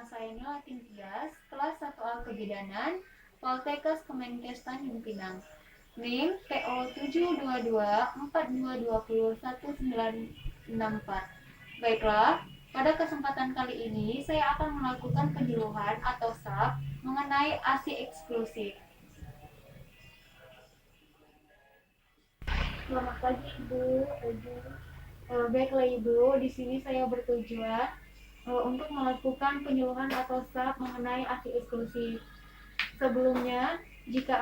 Nama saya Nila Tias, kelas 1A Kebidanan, Poltekkes Kemenkes Tanjung Pinang. NIM PO 722-4220-1964. Baiklah, pada kesempatan kali ini saya akan melakukan penyuluhan atau SAP mengenai ASI eksklusif. Selamat pagi Ibu. Baiklah Ibu, di sini saya bertujuan untuk melakukan penyuluhan atau SAP mengenai ASI eksklusif. Sebelumnya, jika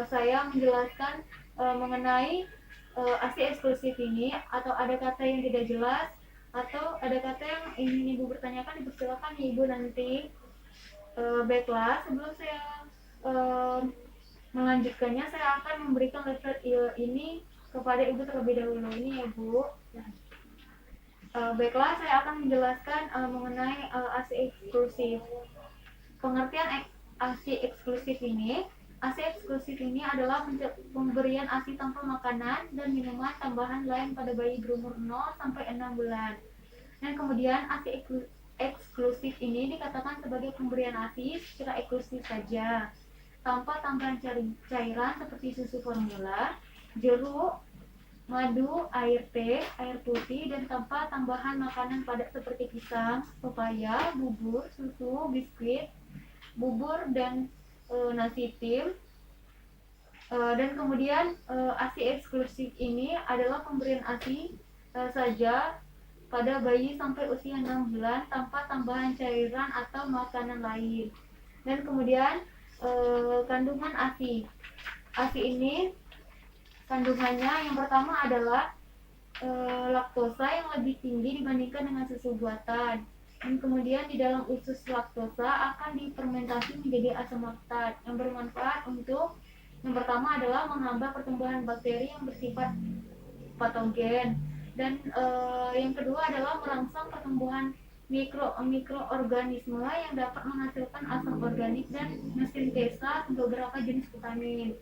saya menjelaskan mengenai ASI eksklusif ini, atau ada kata yang tidak jelas, atau ada kata yang ingin Ibu bertanyakan, dipersilakan Ibu nanti. Baiklah, sebelum saya melanjutkannya, saya akan memberikan leaflet ini kepada Ibu terlebih dahulu. Ini ya Bu. Baiklah, saya akan menjelaskan mengenai ASI eksklusif. Pengertian ASI eksklusif ini, ASI eksklusif ini adalah pemberian ASI tanpa makanan dan minuman tambahan lain pada bayi berumur 0 sampai 6 bulan. Dan kemudian ASI eksklusif ini dikatakan sebagai pemberian ASI secara eksklusif saja, tanpa tambahan cairan seperti susu formula, jeruk, madu, air teh, air putih, dan tanpa tambahan makanan padat seperti pisang, pepaya, bubur, susu, biskuit, bubur, dan nasi tim. Dan kemudian ASI eksklusif ini adalah pemberian ASI saja pada bayi sampai usia 6 bulan tanpa tambahan cairan atau makanan lain. Dan kemudian kandungan ASI. ASI ini kandungannya yang pertama adalah laktosa yang lebih tinggi dibandingkan dengan susu buatan. Dan kemudian di dalam usus laktosa akan difermentasi menjadi asam laktat yang bermanfaat untuk, yang pertama adalah menghambat pertumbuhan bakteri yang bersifat patogen, dan yang kedua adalah merangsang pertumbuhan mikroorganisme yang dapat menghasilkan asam organik dan sintesa beberapa jenis vitamin.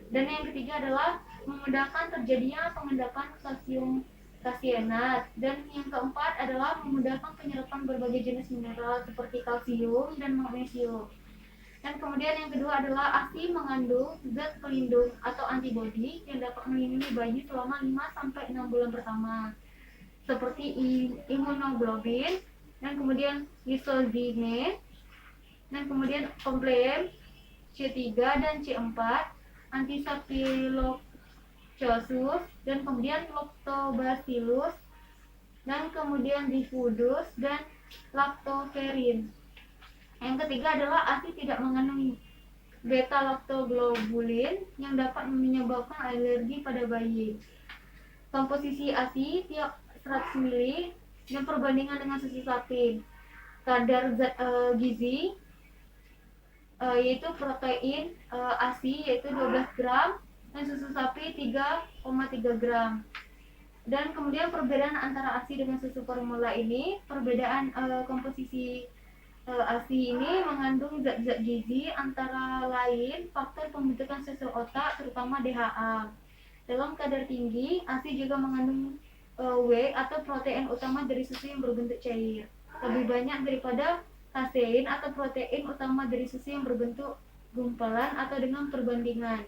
Dan yang ketiga adalah memudahkan terjadinya pengendapan kalsium kasienat. Dan yang keempat adalah memudahkan penyerapan berbagai jenis mineral seperti kalsium dan magnesium. Dan kemudian yang kedua adalah ASI mengandung zat pelindung atau antibodi yang dapat melindungi bayi selama 5 sampai 6 bulan pertama, seperti imunoglobulin, dan kemudian lysogene, dan kemudian komplem C3 dan C4, antistafilococcus, dan kemudian lactobacillus, dan kemudian bifidus, dan lactoferrin. Yang ketiga adalah ASI tidak mengandung beta-lactoglobulin yang dapat menyebabkan alergi pada bayi. Komposisi ASI tiap 100 ml dan perbandingan dengan susu sapi. Kadar zat gizi yaitu protein ASI yaitu 12 gram dan susu sapi 3,3 gram. Dan kemudian perbedaan antara ASI dengan susu formula ini, perbedaan komposisi ASI ini mengandung zat-zat gizi antara lain faktor pembentukan sel otak terutama DHA. Dalam kadar tinggi, ASI juga mengandung whey atau protein utama dari susu yang berbentuk cair, lebih banyak daripada kasein atau protein utama dari susu yang berbentuk gumpalan atau dengan perbandingan.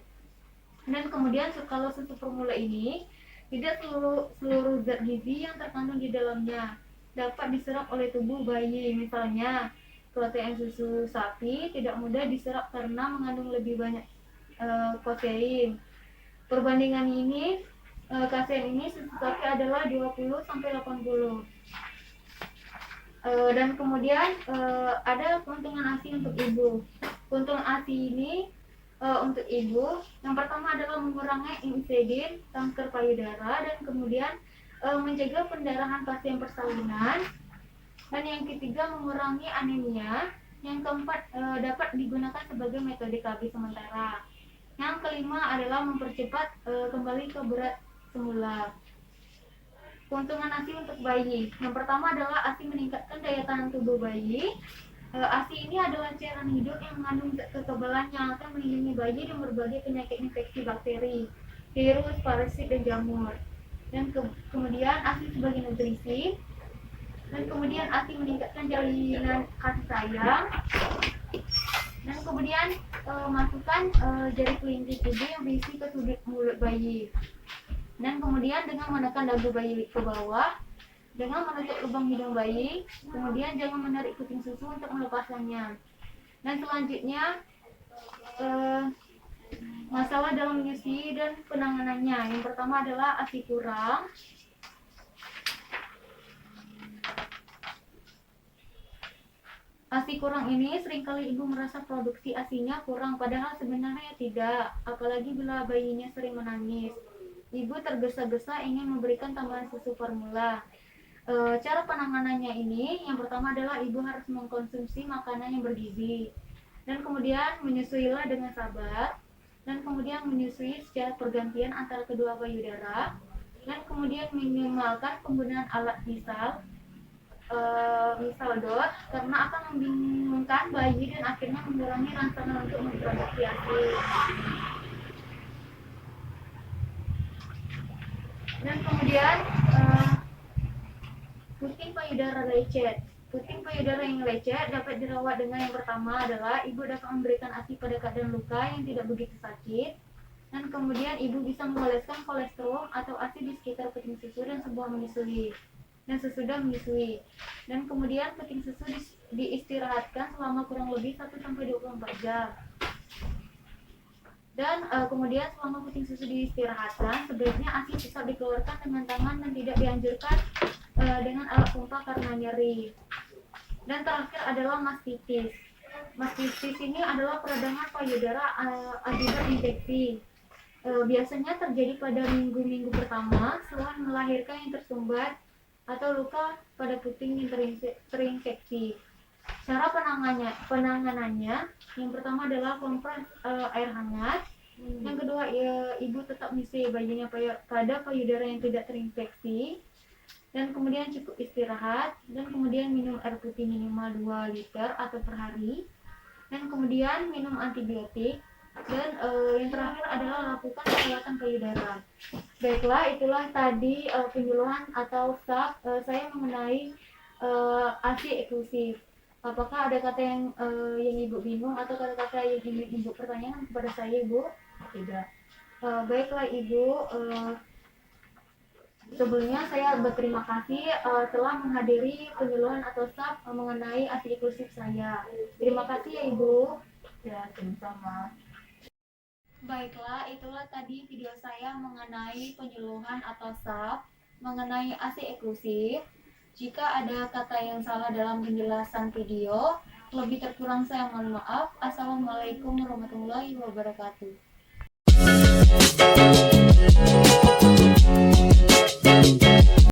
Dan kemudian kalau susu formula ini tidak seluruh zat gizi yang terkandung di dalamnya dapat diserap oleh tubuh bayi. Misalnya protein susu sapi tidak mudah diserap karena mengandung lebih banyak kasein. Perbandingan ini kasein ini susu sapi adalah 20 sampai 80. Dan kemudian ada keuntungan ASI untuk ibu. Keuntungan ASI ini untuk ibu, yang pertama adalah mengurangi insidin kanker payudara, dan kemudian mencegah pendarahan pasien persalinan, dan yang ketiga mengurangi anemia, yang keempat dapat digunakan sebagai metode KB sementara, yang kelima adalah mempercepat kembali ke berat semula. Keuntungan ASI untuk bayi, yang pertama adalah ASI meningkatkan daya tahan tubuh bayi. ASI ini adalah cairan hidup yang mengandung zat kekebalan yang akan melindungi bayi dari berbagai penyakit infeksi bakteri, virus, parasit, dan jamur. Dan kemudian ASI sebagai nutrisi, Dan kemudian ASI meningkatkan jalinan kasih sayang. Dan kemudian masukkan jari kelingking ibu yang berisi ke sudut mulut bayi. Dan kemudian dengan menekan dagu bayi ke bawah, dengan menutup lubang hidung bayi, kemudian jangan menarik puting susu untuk melepaskannya. Dan selanjutnya masalah dalam menyusui dan penanganannya. Yang pertama adalah ASI kurang. ASI kurang ini seringkali ibu merasa produksi ASINya kurang, padahal sebenarnya tidak, apalagi bila bayinya sering menangis. Ibu tergesa-gesa ingin memberikan tambahan susu formula. Cara penanganannya ini, yang pertama adalah ibu harus mengkonsumsi makanan yang bergizi, dan kemudian menyusuilah dengan sabar, dan kemudian menyusui secara pergantian antara kedua payudara, dan kemudian minimalkan penggunaan alat misal DOT karena akan membingungkan bayi dan akhirnya mengurangi rangsangan untuk memproduksi ASI. Dan kemudian puting payudara lecet. Puting payudara yang lecet dapat dirawat dengan yang pertama adalah ibu dapat memberikan ASI pada keadaan luka yang tidak begitu sakit. Dan kemudian ibu bisa mengoleskan kolesterol atau ASI di sekitar puting susu dan sesudah menyusui. Dan kemudian puting susu diistirahatkan selama kurang lebih 1-24 jam. Dan kemudian selama puting susu diistirahatkan, sebaiknya ASI tetap dikeluarkan dengan tangan dan tidak dianjurkan dengan alat pompa karena nyeri. Dan terakhir adalah mastitis. Mastitis ini adalah peradangan payudara akibat infeksi. Biasanya terjadi pada minggu-minggu pertama setelah melahirkan yang tersumbat atau luka pada puting yang terinfeksi. Cara penanganannya, yang pertama adalah kompres air hangat. Yang kedua, ibu tetap menyusui bayinya pada payudara yang tidak terinfeksi. Dan kemudian cukup istirahat. Dan kemudian minum air putih minimal 2 liter atau per hari. Dan kemudian minum antibiotik. Dan yang terakhir adalah lakukan perawatan payudara. Baiklah, itulah tadi penyuluhan atau SAP saya mengenai ASI eksklusif. Apakah ada kata yang ibu bingung atau kata-kata yang ingin ibu pertanyakan kepada saya, ibu? Tidak. Baiklah ibu, sebelumnya saya berterima kasih telah menghadiri penyuluhan atau SAP mengenai ASI eksklusif saya. Terima kasih ya ibu. Ya, sama-sama. Baiklah, itulah tadi video saya mengenai penyuluhan atau SAP mengenai ASI eksklusif. Jika ada kata yang salah dalam penjelasan video, lebih terkurang saya mohon maaf. Assalamualaikum warahmatullahi wabarakatuh.